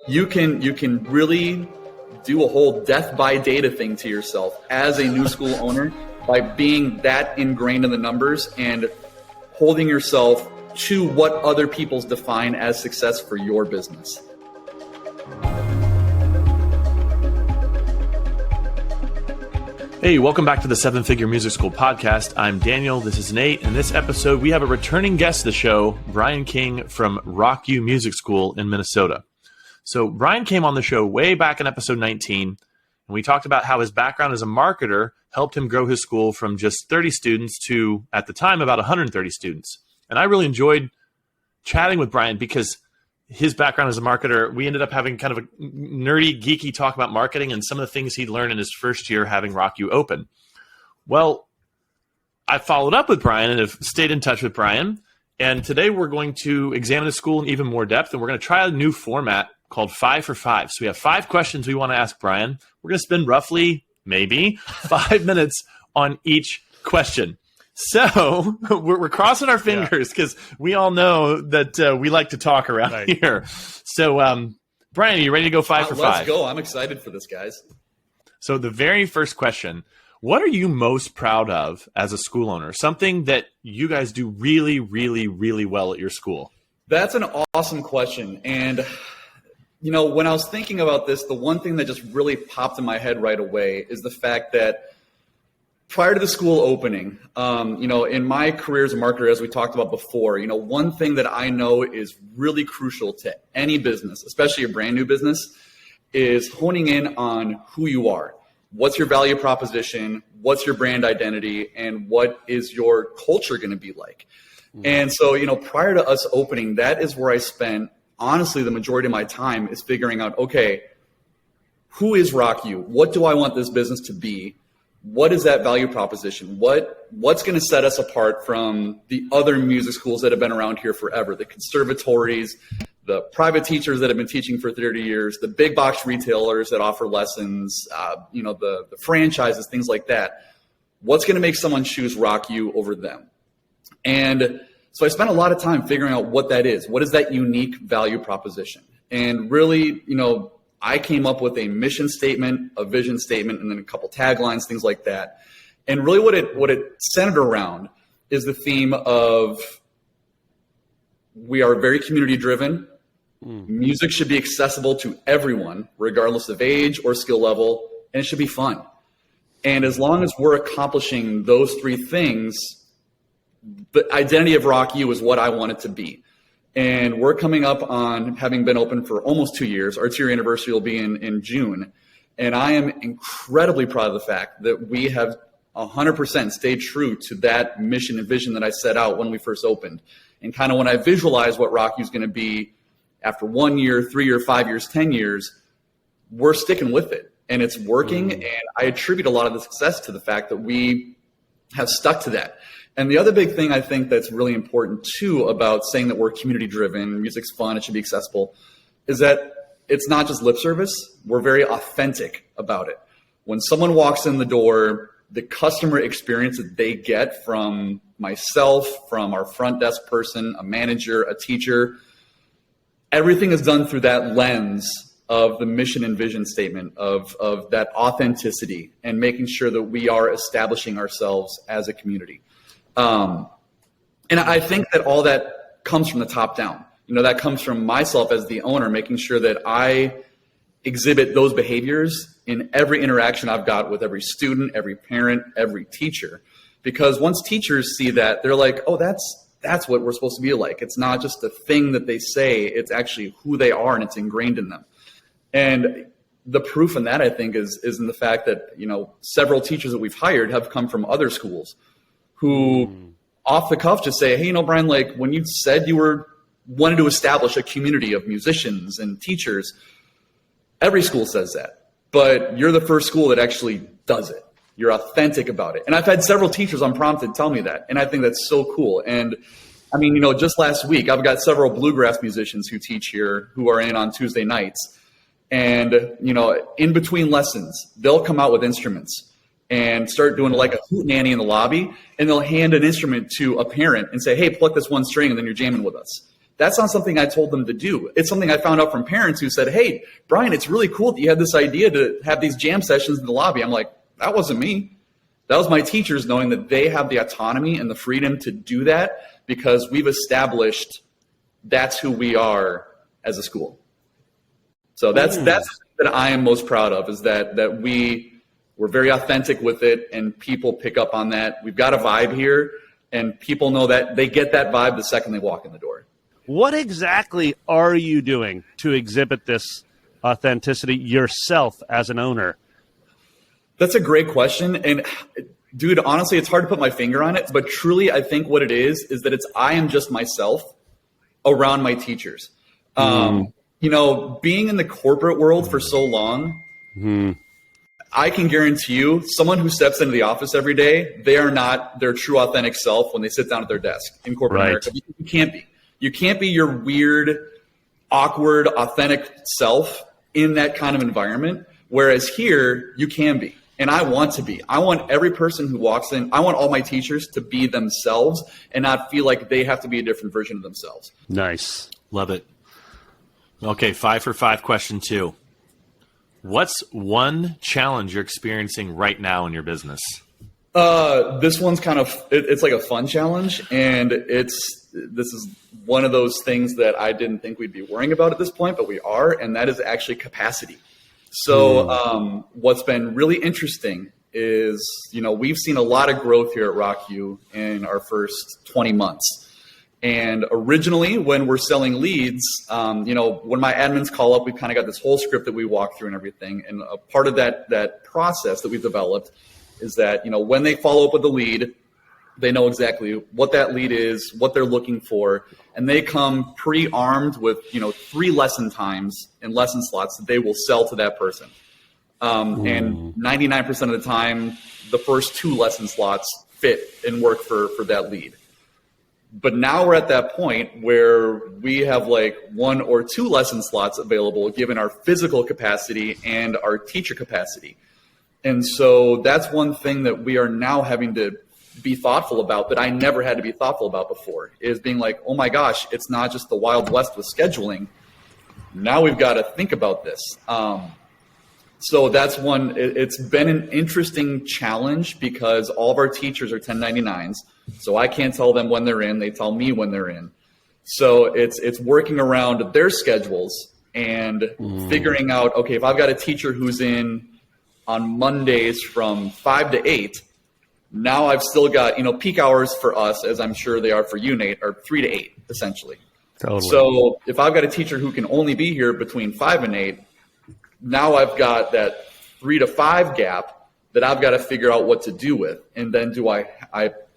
you can really do a whole death by data thing to yourself as a new school owner by being that ingrained in the numbers and holding yourself to what other people's define as success for your business. Hey, welcome back to the 7-Figure Music School podcast. I'm Daniel, this is Nate. In this episode, we have a returning guest of the show, Brian King from Rock U Music School in Minnesota. So Brian came on the show way back in episode 19, and we talked about how his background as a marketer helped him grow his school from just 30 students to, at the time, about 130 students. And I really enjoyed chatting with Brian because his background as a marketer, we ended up having kind of a nerdy, geeky talk about marketing and some of the things he'd learned in his first year having Rock U open. Well, I followed up with Brian and have stayed in touch with Brian. And today we're going to examine the school in even more depth, and we're going to try a new format called 5 for 5. So we have 5 questions we want to ask Brian. We're going to spend roughly, maybe, 5 minutes on each question. So we're crossing our fingers because we all know that we like to talk around here. So, Brian, are you ready to go 5 for 5? Let's go. I'm excited for this, guys. So the very first question, what are you most proud of as a school owner? Something that you guys do really, really, really well at your school? That's an awesome question. And, you know, when I was thinking about this, the one thing that just really popped in my head right away is the fact that prior to the school opening, you know, in my career as a marketer, as we talked about before, you know, one thing that I know is really crucial to any business, especially a brand new business, is honing in on who you are. What's your value proposition? What's your brand identity? And what is your culture going to be like? And so, you know, prior to us opening, that is where I spent, honestly, the majority of my time is figuring out, okay, who is Rock U? What do I want this business to be? What is that value proposition? What's going to set us apart from the other music schools that have been around here forever, the conservatories, the private teachers that have been teaching for 30 years, the big box retailers that offer lessons, you know, the franchises, things like that. What's going to make someone choose Rock U over them? And so I spent a lot of time figuring out what that is. What is that unique value proposition? And really, you know, I came up with a mission statement, a vision statement, and then a couple taglines, things like that. And really what it centered around is the theme of we are very community driven. Music should be accessible to everyone, regardless of age or skill level, and it should be fun. And as long as we're accomplishing those 3 things, the identity of Rock U is what I want it to be. And we're coming up on having been open for almost 2 years. Our 2-year anniversary will be in June. And I am incredibly proud of the fact that we have 100% stayed true to that mission and vision that I set out when we first opened. And kind of when I visualize what Rock U is going to be after 1 year, 3 years, 5 years, 10 years, we're sticking with it. And it's working. And I attribute a lot of the success to the fact that we have stuck to that. And the other big thing I think that's really important too about saying that we're community driven, music's fun, it should be accessible, is that it's not just lip service. We're very authentic about it. When someone walks in the door, the customer experience that they get from myself, from our front desk person, a manager, a teacher, everything is done through that lens of the mission and vision statement of that authenticity and making sure that we are establishing ourselves as a community. And I think that all that comes from the top down. You know, that comes from myself as the owner, making sure that I exhibit those behaviors in every interaction I've got with every student, every parent, every teacher. Because once teachers see that, they're like, oh, that's what we're supposed to be like. It's not just a thing that they say, it's actually who they are and it's ingrained in them. And the proof in that, I think, is in the fact that, you know, several teachers that we've hired have come from other schools who off the cuff just say, hey, you know, Brian, like when you said you wanted to establish a community of musicians and teachers, every school says that, but you're the first school that actually does it. You're authentic about it. And I've had several teachers unprompted tell me that. And I think that's so cool. And I mean, you know, just last week, I've got several bluegrass musicians who teach here who are in on Tuesday nights. And, you know, in between lessons, they'll come out with instruments and start doing like a hootenanny in the lobby, and they'll hand an instrument to a parent and say, hey, pluck this one string, and then you're jamming with us. That's not something I told them to do. It's something I found out from parents who said, hey, Brian, it's really cool that you had this idea to have these jam sessions in the lobby. I'm like, that wasn't me. That was my teachers knowing that they have the autonomy and the freedom to do that because we've established that's who we are as a school. So that's that I am most proud of, is that we're very authentic with it, and people pick up on that. We've got a vibe here, and people know that they get that vibe the second they walk in the door. What exactly are you doing to exhibit this authenticity yourself as an owner? That's a great question. And dude, honestly, it's hard to put my finger on it, but truly I think what it is that I am just myself around my teachers. You know, being in the corporate world for so long, I can guarantee you someone who steps into the office every day, they are not their true authentic self when they sit down at their desk in corporate America. You can't be. You can't be your weird, awkward, authentic self in that kind of environment. Whereas here, you can be. And I want to be. I want every person who walks in, I want all my teachers to be themselves and not feel like they have to be a different version of themselves. Nice. Love it. Okay, 5 for 5 question 2. What's one challenge you're experiencing right now in your business? This one's kind of, it's like a fun challenge, and this is one of those things that I didn't think we'd be worrying about at this point, but we are, and that is actually capacity. So what's been really interesting is, you know, we've seen a lot of growth here at RockU in our first 20 months. And originally, when we're selling leads, you know, when my admins call up, we've kind of got this whole script that we walk through and everything. And a part of that process that we've developed is that, you know, when they follow up with the lead, they know exactly what that lead is, what they're looking for, and they come pre-armed with, you know, 3 lesson times and lesson slots that they will sell to that person. And 99% of the time, the first 2 lesson slots fit and work for that lead. But now we're at that point where we have like 1 or 2 lesson slots available given our physical capacity and our teacher capacity. And so that's one thing that we are now having to be thoughtful about that I never had to be thoughtful about before, is being like, oh my gosh, it's not just the Wild West with scheduling. Now we've got to think about this. So that's one, it's been an interesting challenge because all of our teachers are 1099s. So I can't tell them when they're in, they tell me when they're in. So it's working around their schedules and figuring out, okay, if I've got a teacher who's in on Mondays from 5 to 8, now I've still got, you know, peak hours for us, as I'm sure they are for you, Nate, are 3 to 8, essentially. Totally. So if I've got a teacher who can only be here between 5 and 8, now I've got that 3 to 5 gap that I've got to figure out what to do with. And then do I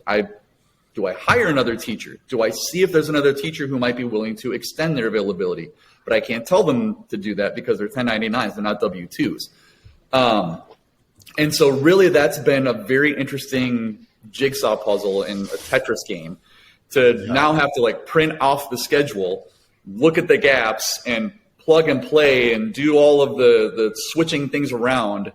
hire another teacher? Do I see if there's another teacher who might be willing to extend their availability? But I can't tell them to do that because they're 1099s, they're not W-2s. And so really that's been a very interesting jigsaw puzzle and a Tetris game to now have to like print off the schedule, look at the gaps and plug and play and do all of the switching things around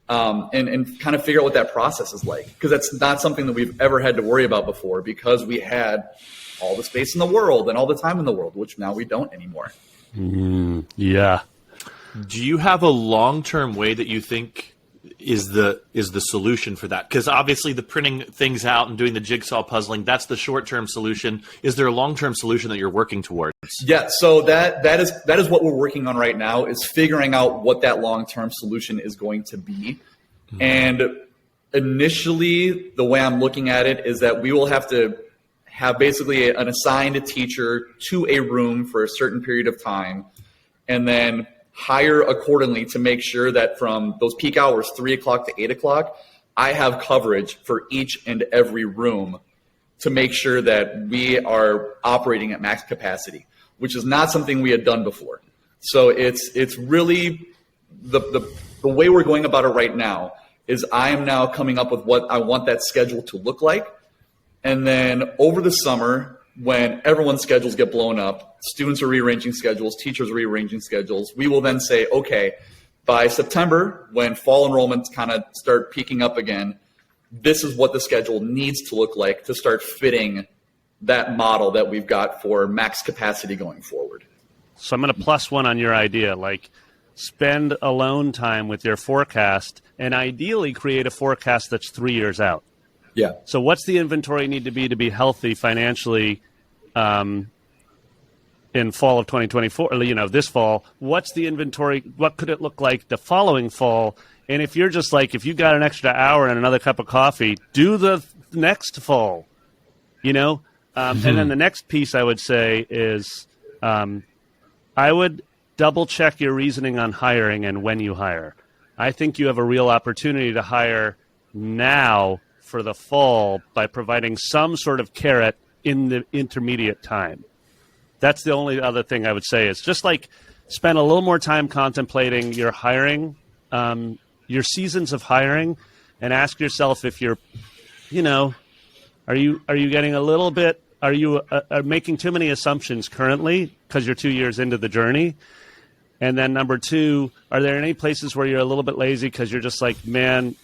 and kind of figure out what that process is like. Because that's not something that we've ever had to worry about before because we had all the space in the world and all the time in the world, which now we don't anymore. Yeah. Do you have a long-term way that you think is the solution for that? Because obviously the printing things out and doing the jigsaw puzzling, that's the short-term solution. Is there a long-term solution that you're working towards? Yeah, so that is what we're working on right now, is figuring out what that long-term solution is going to be. And initially, the way I'm looking at it is that we will have to have basically an assigned teacher to a room for a certain period of time, and then hire accordingly to make sure that from those peak hours, 3 o'clock to 8 o'clock, I have coverage for each and every room to make sure that we are operating at max capacity, which is not something we had done before. So it's really the way we're going about it right now is I am now coming up with what I want that schedule to look like. And then over the summer, when everyone's schedules get blown up, students are rearranging schedules, teachers are rearranging schedules, we will then say, okay, by September, when fall enrollments kind of start peaking up again, this is what the schedule needs to look like to start fitting that model that we've got for max capacity going forward. So I'm going to plus one on your idea, like spend alone time with your forecast and ideally create a forecast that's 3 years out. Yeah. So what's the inventory need to be healthy financially in fall of 2024, this fall? What's the inventory? What could it look like the following fall? And if you're just like, if you got an extra hour and another cup of coffee, do the next fall, And then the next piece I would say is I would double check your reasoning on hiring and when you hire. I think you have a real opportunity to hire now for the fall by providing some sort of carrot in the intermediate time. That's the only other thing I would say is just like spend a little more time contemplating your hiring, your seasons of hiring, and ask yourself if you're, are you getting a little bit, are you making too many assumptions currently because you're 2 years into the journey? And then number two, are there any places where you're a little bit lazy because you're just like, man,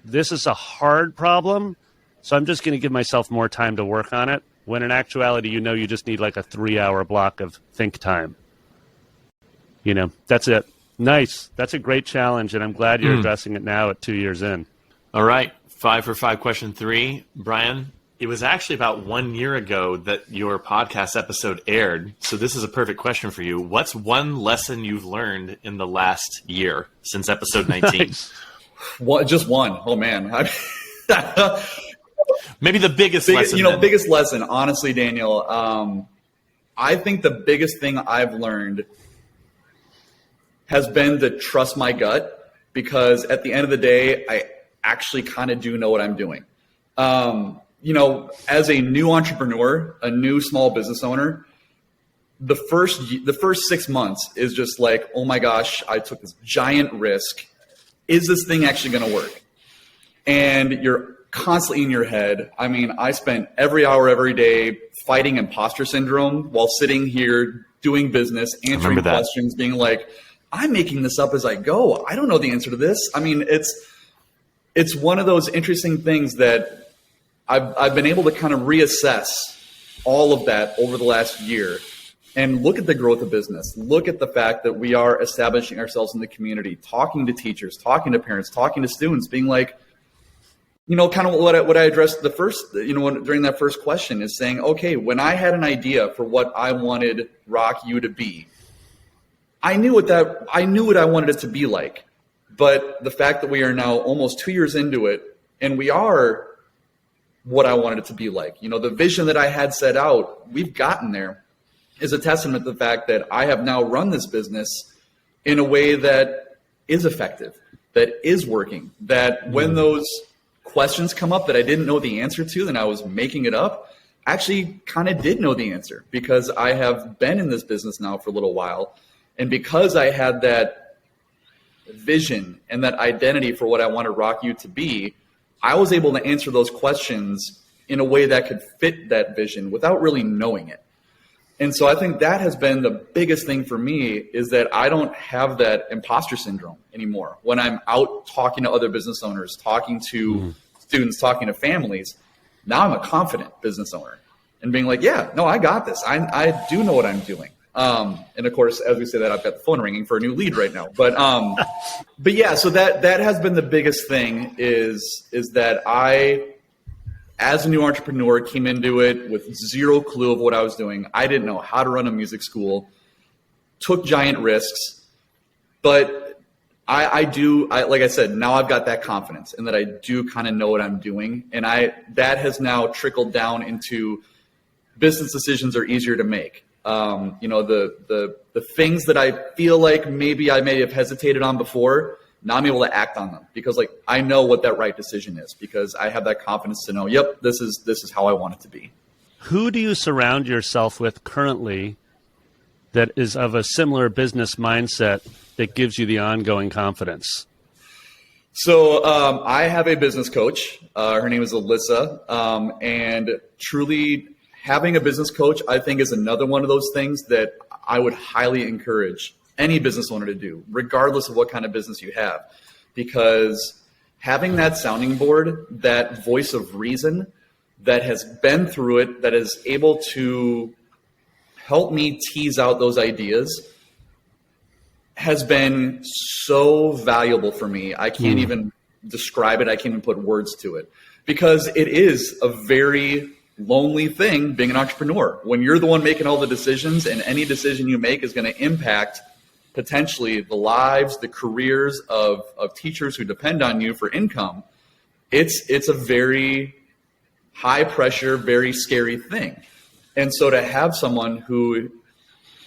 this is a hard problem, so I'm just going to give myself more time to work on it, when in actuality, you just need like a 3-hour block of think time. That's it. Nice. That's a great challenge, and I'm glad you're addressing it now at 2 years in. All right. 5 for 5, question 3. Brian, it was actually about 1 year ago that your podcast episode aired, so this is a perfect question for you. What's one lesson you've learned in the last year since episode 19? Nice. Just one. Oh, man. Maybe the biggest lesson. Biggest lesson, honestly, Daniel. I think the biggest thing I've learned has been to trust my gut, because at the end of the day, I actually kind of do know what I'm doing. As a new entrepreneur, a new small business owner, the first 6 months is just like, oh my gosh, I took this giant risk. Is this thing actually going to work? And you're constantly in your head. I mean, I spent every hour, every day fighting imposter syndrome while sitting here doing business, answering questions, being like, I'm making this up as I go. I don't know the answer to this. I mean, it's one of those interesting things that I've been able to kind of reassess all of that over the last year and look at the growth of business. Look at the fact that we are establishing ourselves in the community, talking to teachers, talking to parents, talking to students, being like, kind of what I addressed the first, during that first question is saying, okay, when I had an idea for what I wanted Rock U to be, I knew what I wanted it to be like. But the fact that we are now almost 2 years into it and we are what I wanted it to be like, the vision that I had set out, we've gotten there, is a testament to the fact that I have now run this business in a way that is effective, that is working, that when those questions come up that I didn't know the answer to, then I was making it up, actually kind of did know the answer, because I have been in this business now for a little while. And because I had that vision and that identity for what I wanted Rock U to be, I was able to answer those questions in a way that could fit that vision without really knowing it. And so I think that has been the biggest thing for me, is that I don't have that imposter syndrome anymore. When I'm out talking to other business owners, talking to students, talking to families, now I'm a confident business owner and being like, yeah, no, I got this. I do know what I'm doing. And of course, as we say that, I've got the phone ringing for a new lead right now. But yeah, so that has been the biggest thing is that I, as a new entrepreneur, came into it with zero clue of what I was doing. I didn't know how to run a music school, took giant risks, but like I said, now I've got that confidence and that I do kind of know what I'm doing. And that has now trickled down into business decisions are easier to make. The things that I feel like maybe I may have hesitated on before, now I'm able to act on them because I know what that right decision is, because I have that confidence to know, yep, this is how I want it to be. Who do you surround yourself with currently that is of a similar business mindset that gives you the ongoing confidence? So I have a business coach. Her name is Alyssa. And truly having a business coach, I think, is another one of those things that I would highly encourage any business owner to do, regardless of what kind of business you have, because having that sounding board, that voice of reason, that has been through it, that is able to help me tease out those ideas, has been so valuable for me. I can't even describe it. I can't even put words to it, because it is a very lonely thing being an entrepreneur. When you're the one making all the decisions, and any decision you make is going to impact potentially the lives, the careers of teachers who depend on you for income, it's a very high pressure, very scary thing. And so to have someone who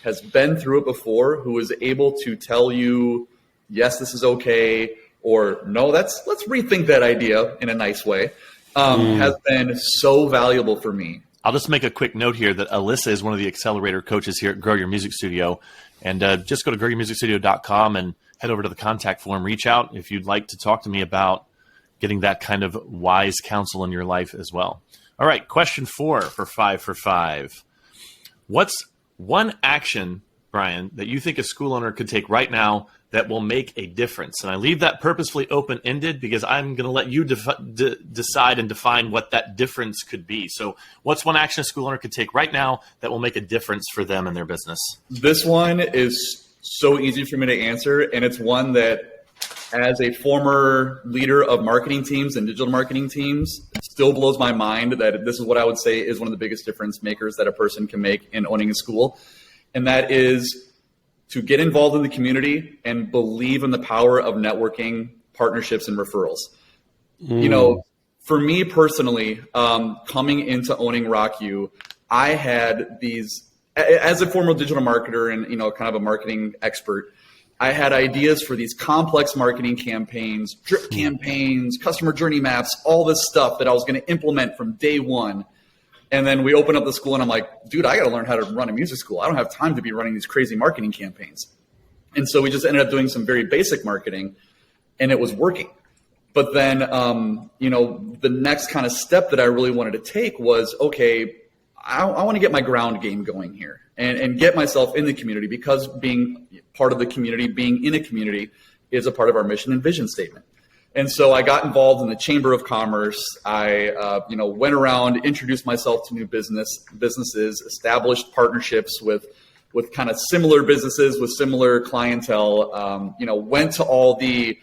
has been through it before, who is able to tell you, yes, this is okay, or no, let's rethink that idea in a nice way, has been so valuable for me. I'll just make a quick note here that Alyssa is one of the accelerator coaches here at Grow Your Music Studio. And just go to growyourmusicstudio.com and head over to the contact form. Reach out if you'd like to talk to me about getting that kind of wise counsel in your life as well. All right, question 4 for 5 for 5. What's one action, Brian, that you think a school owner could take right now that will make a difference? And I leave that purposefully open-ended because I'm going to let you decide and define what that difference could be. So what's one action a school owner could take right now that will make a difference for them and their business? This one is so easy for me to answer, and it's one that, as a former leader of marketing teams and digital marketing teams, it still blows my mind that this is what I would say is one of the biggest difference makers that a person can make in owning a school. And that is to get involved in the community and believe in the power of networking, partnerships, and referrals. You know, for me personally, coming into owning RockU, I had these, as a former digital marketer and, kind of a marketing expert, I had ideas for these complex marketing campaigns, drip campaigns, customer journey maps, all this stuff that I was going to implement from day one. And then we open up the school and I'm like, dude, I got to learn how to run a music school. I don't have time to be running these crazy marketing campaigns. And so we just ended up doing some very basic marketing, and it was working. But then, the next kind of step that I really wanted to take was, okay, I want to get my ground game going here and get myself in the community, because being part of the community, being in a community, is a part of our mission and vision statement. And so I got involved in the Chamber of Commerce. I, went around, introduced myself to new businesses, established partnerships with kind of similar businesses with similar clientele. Went to all the,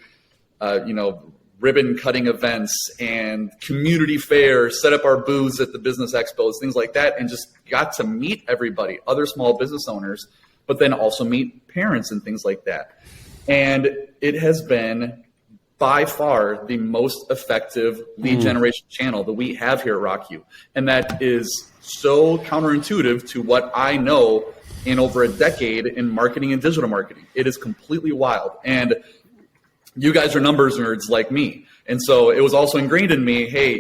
ribbon cutting events and community fairs, set up our booths at the business expos, things like that, and just got to meet everybody, other small business owners, but then also meet parents and things like that. And it has been by far the most effective lead generation channel that we have here at RockU. And that is so counterintuitive to what I know in over a decade in marketing and digital marketing. It is completely wild. And you guys are numbers nerds like me. And so it was also ingrained in me, hey,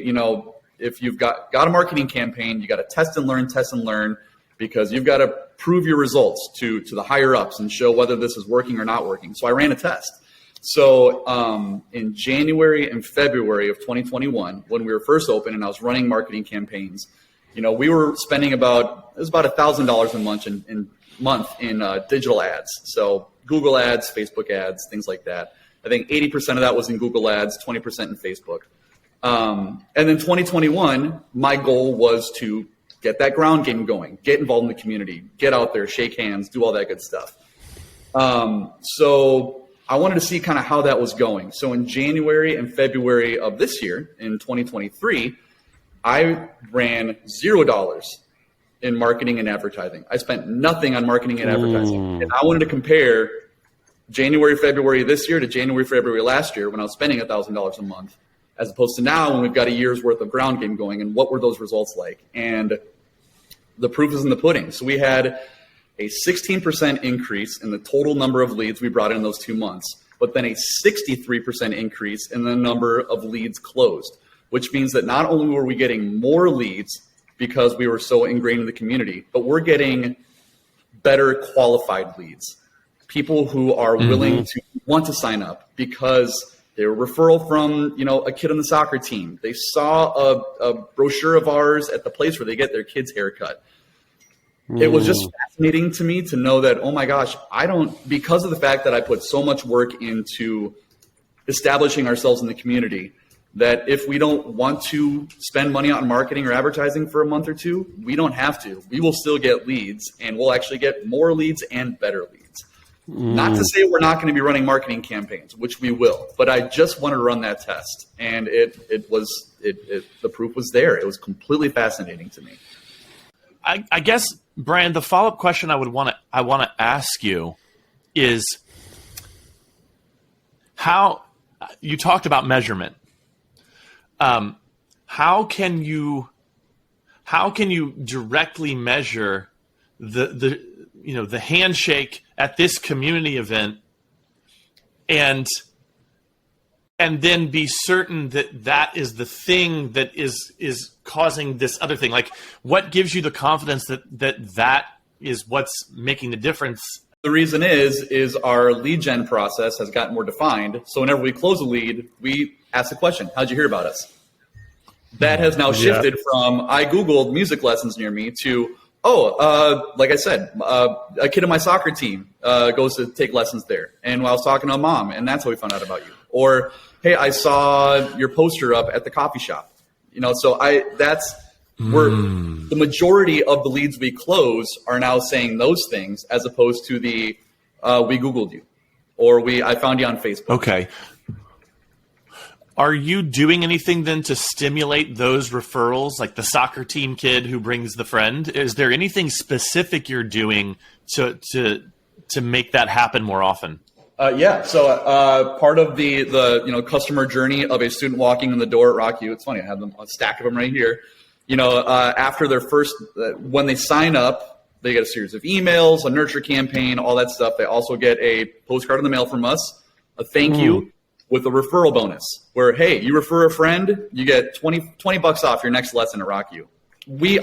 if you've got a marketing campaign, you got to test and learn, because you've got to prove your results to the higher ups and show whether this is working or not working. So I ran a test. So in January and February of 2021, when we were first open and I was running marketing campaigns, we were spending about $1,000 a month in digital ads. So Google ads, Facebook ads, things like that. I think 80% of that was in Google ads, 20% in Facebook. And then 2021, my goal was to get that ground game going, get involved in the community, get out there, shake hands, do all that good stuff. So I wanted to see kind of how that was going. So in January and February of this year, in 2023, I ran $0 in marketing and advertising. I spent nothing on marketing and advertising. And I wanted to compare January, February this year to January, February last year, when I was spending $1,000 a month, as opposed to now when we've got a year's worth of ground game going, and what were those results like? And the proof is in the pudding. So we had a 16% increase in the total number of leads we brought in those 2 months, but then a 63% increase in the number of leads closed, which means that not only were we getting more leads because we were so ingrained in the community, but we're getting better qualified leads. People who are willing to want to sign up because they're a referral from, a kid on the soccer team. They saw a brochure of ours at the place where they get their kids' haircut. It was just fascinating to me to know that, oh my gosh, because of the fact that I put so much work into establishing ourselves in the community, that if we don't want to spend money on marketing or advertising for a month or two, we don't have to. We will still get leads, and we'll actually get more leads and better leads. Not to say we're not going to be running marketing campaigns, which we will, but I just want to run that test, and the proof was there. It was completely fascinating to me. I guess, Brian, the follow-up question I want to ask you is how you talked about measurement. How can you directly measure the handshake at this community event and then be certain that is the thing that is causing this other thing? Like, what gives you the confidence that is what's making the difference? The reason is our lead gen process has gotten more defined. So whenever we close a lead, we ask the question, how'd you hear about us? That has now shifted from I Googled music lessons near me to, like I said, a kid on my soccer team goes to take lessons there. And I was talking to a mom, and that's how we found out about you. Or, hey, I saw your poster up at the coffee shop. So where the majority of the leads we close are now saying those things, as opposed to the we Googled you, or I found you on Facebook. Okay. Are you doing anything then to stimulate those referrals, like the soccer team kid who brings the friend? Is there anything specific you're doing to make that happen more often? Yeah. So part of the customer journey of a student walking in the door at RockU, it's funny, I have a stack of them right here. After their first, when they sign up, they get a series of emails, a nurture campaign, all that stuff. They also get a postcard in the mail from us, a thank you with a referral bonus where, hey, you refer a friend, you get $20 off your next lesson at RockU.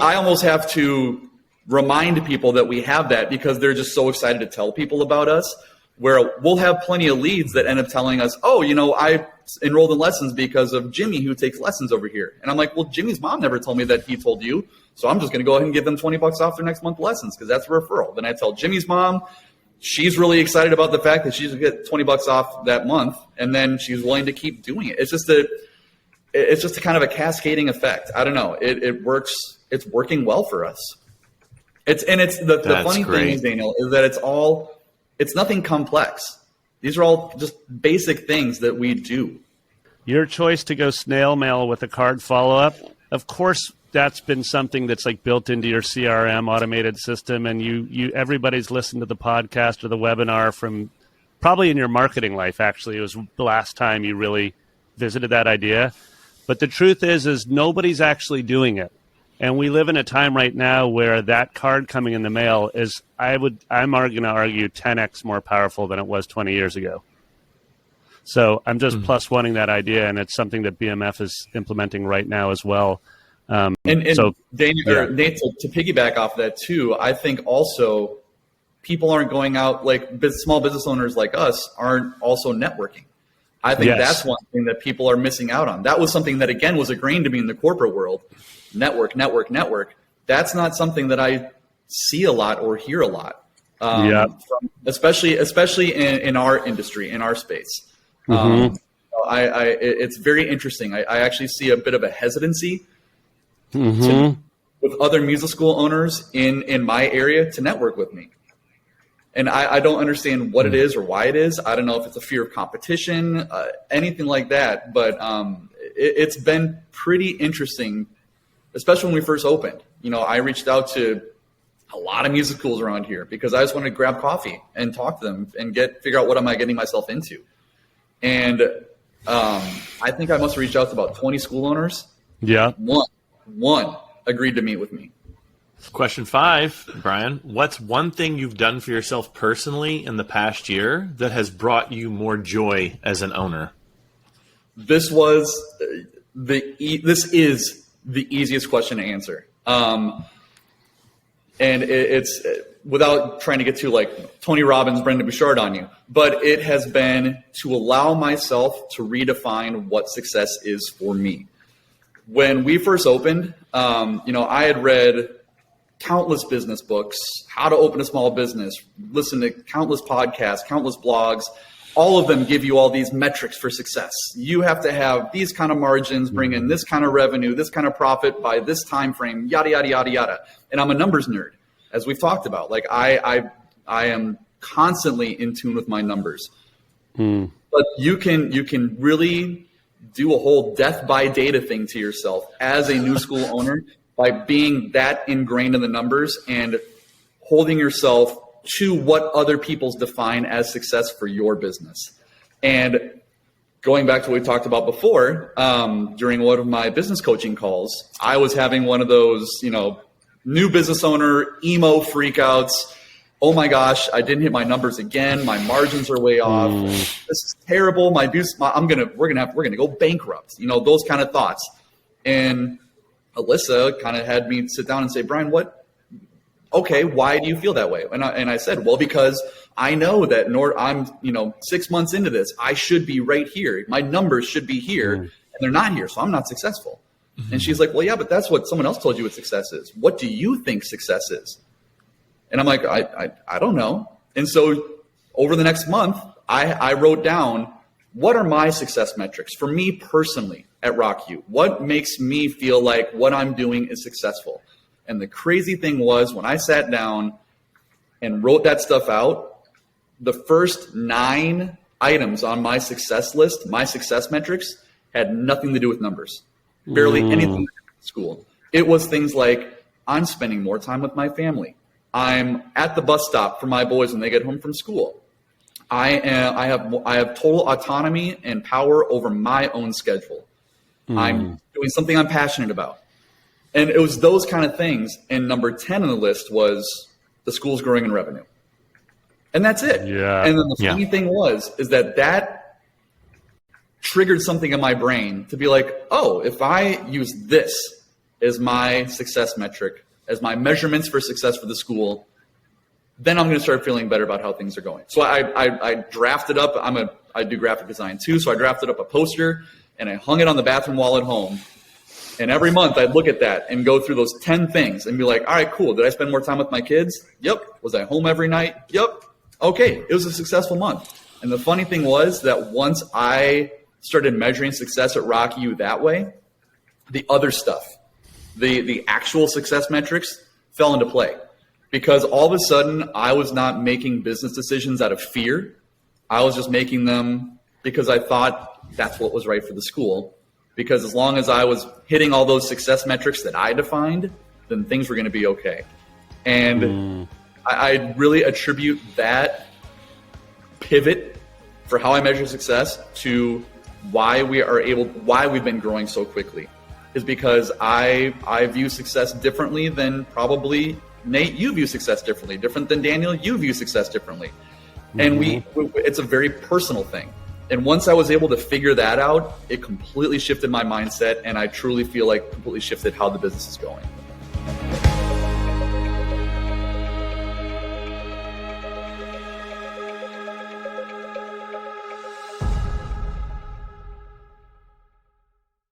I almost have to remind people that we have that because they're just so excited to tell people about us, where we'll have plenty of leads that end up telling us, I enrolled in lessons because of Jimmy who takes lessons over here. And I'm like, well, Jimmy's mom never told me that he told you. So I'm just going to go ahead and give them $20 off their next month lessons because that's a referral. Then I tell Jimmy's mom, she's really excited about the fact that she's going to get $20 off that month. And then she's willing to keep doing it. It's just a kind of a cascading effect. I don't know. It works. It's working well for us. The funny thing is, Daniel, is that it's nothing complex. These are all just basic things that we do. Your choice to go snail mail with a card follow-up, of course, that's been something that's like built into your CRM automated system, and you everybody's listened to the podcast or the webinar from probably in your marketing life. Actually, it was the last time you really visited that idea. But the truth is nobody's actually doing it. And we live in a time right now where that card coming in the mail is, I'm going to argue, 10x more powerful than it was 20 years ago. So I'm just plus oneing that idea, and it's something that BMF is implementing right now as well. So, Daniel, Nate, to piggyback off that too, I think also people aren't going out, like small business owners like us aren't also networking. I think that's one thing that people are missing out on. That was something that, again, was ingrained to me in the corporate world. Network. That's not something that I see a lot or hear a lot. Especially in our industry, in our space. It's very interesting. I actually see a bit of a hesitancy with other music school owners in my area to network with me. And I don't understand what it is or why it is. I don't know if it's a fear of competition, anything like that. But it's been pretty interesting, especially when we first opened. I reached out to a lot of music schools around here because I just wanted to grab coffee and talk to them and figure out what am I getting myself into. And I think I must have reached out to about 20 school owners. Yeah. One agreed to meet with me. Question 5, Brian. What's one thing you've done for yourself personally in the past year that has brought you more joy as an owner? This is the easiest question to answer. And it's without trying to get too like Tony Robbins, Brendon Bouchard on you, but it has been to allow myself to redefine what success is for me. When we first opened, I had read countless business books, how to open a small business, listen to countless podcasts, countless blogs, all of them give you all these metrics for success. You have to have these kind of margins, bring in this kind of revenue, this kind of profit by this time frame, yada, yada, yada, yada. And I'm a numbers nerd, as we've talked about. Like I am constantly in tune with my numbers. But you can really do a whole death by data thing to yourself as a new school owner by being that ingrained in the numbers and holding yourself to what other people's define as success for your business. And going back to what we talked about before, during one of my business coaching calls, I was having one of those, new business owner emo freakouts. Oh my gosh, I didn't hit my numbers again. My margins are way off. This is terrible. We're gonna go bankrupt. Those kind of thoughts. And Alyssa kind of had me sit down and say, Brian, okay, why do you feel that way? And I said, well, because I know that I'm 6 months into this. I should be right here. My numbers should be here, and they're not here, so I'm not successful. And she's like, well, yeah, but that's what someone else told you what success is. What do you think success is? And I'm like, I don't know. And so over the next month, I wrote down, what are my success metrics for me personally at RockU? What makes me feel like what I'm doing is successful? And the crazy thing was, when I sat down and wrote that stuff out, the first 9 items on my success list, my success metrics, had nothing to do with numbers. Barely anything to do with school. It was things like, I'm spending more time with my family. I'm at the bus stop for my boys when they get home from school. I have total autonomy and power over my own schedule. I'm doing something I'm passionate about. And it was those kind of things. And number 10 on the list was the school's growing in revenue. And that's it. Yeah. And then the funny thing is that triggered something in my brain to be like, oh, if I use this as my success metric, as my measurements for success for the school, then I'm going to start feeling better about how things are going. So I drafted up, I do graphic design too. So I drafted up a poster and I hung it on the bathroom wall at home. And every month I'd look at that and go through those 10 things and be like, all right, cool. Did I spend more time with my kids? Yep. Was I home every night? Yep. Okay. It was a successful month. And the funny thing was that once I started measuring success at RockU that way, the other stuff, the actual success metrics fell into play, because all of a sudden I was not making business decisions out of fear. I was just making them because I thought that's what was right for the school. Because as long as I was hitting all those success metrics that I defined, then things were going to be okay. And I really attribute that pivot for how I measure success to why we've been growing so quickly, is because I view success differently than probably Nate, you view success differently, different than Daniel, you view success differently. And it's a very personal thing. And once I was able to figure that out, it completely shifted my mindset, and I truly feel like completely shifted how the business is going.